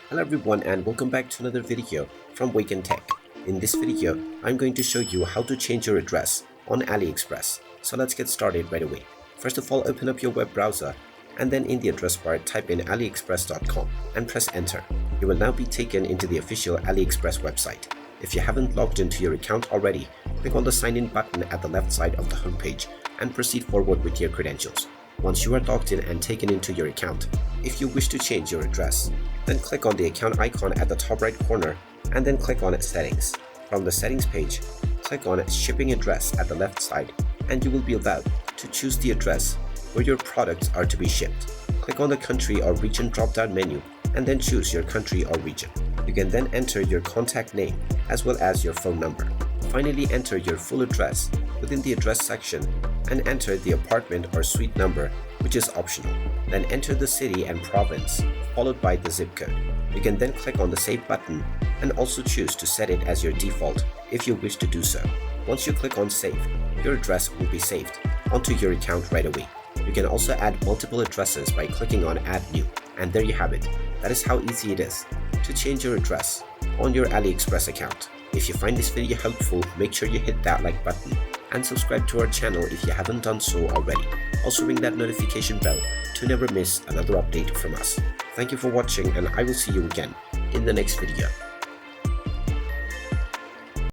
Hello everyone and welcome back to another video from Wake&Tech. In this video, I'm going to show you how to change your address on AliExpress. So let's get started right away. First of all, open up your web browser and then in the address bar type in aliexpress.com and press enter. You will now be taken into the official AliExpress website. If you haven't logged into your account already, click on the sign in button at the left side of the homepage and proceed forward with your credentials. Once you are logged in and taken into your account, if you wish to change your address, then click on the account icon at the top right corner and then click on Settings. From the Settings page, click on Shipping Address at the left side and you will be allowed to choose the address where your products are to be shipped. Click on the Country or Region drop-down menu and then choose your country or region. You can then enter your contact name as well as your phone number. Finally, enter your full address within the address section and enter the apartment or suite number, which is optional. Then enter the city and province, followed by the zip code. You can then click on the Save button and also choose to set it as your default if you wish to do so. Once you click on Save, your address will be saved onto your account right away. You can also add multiple addresses by clicking on Add New. And there you have it. That is how easy it is to change your address on your AliExpress account. If you find this video helpful, make sure you hit that like button and subscribe to our channel if you haven't done so already. Also ring that notification bell to never miss another update from us. Thank you for watching and I will see you again in the next video.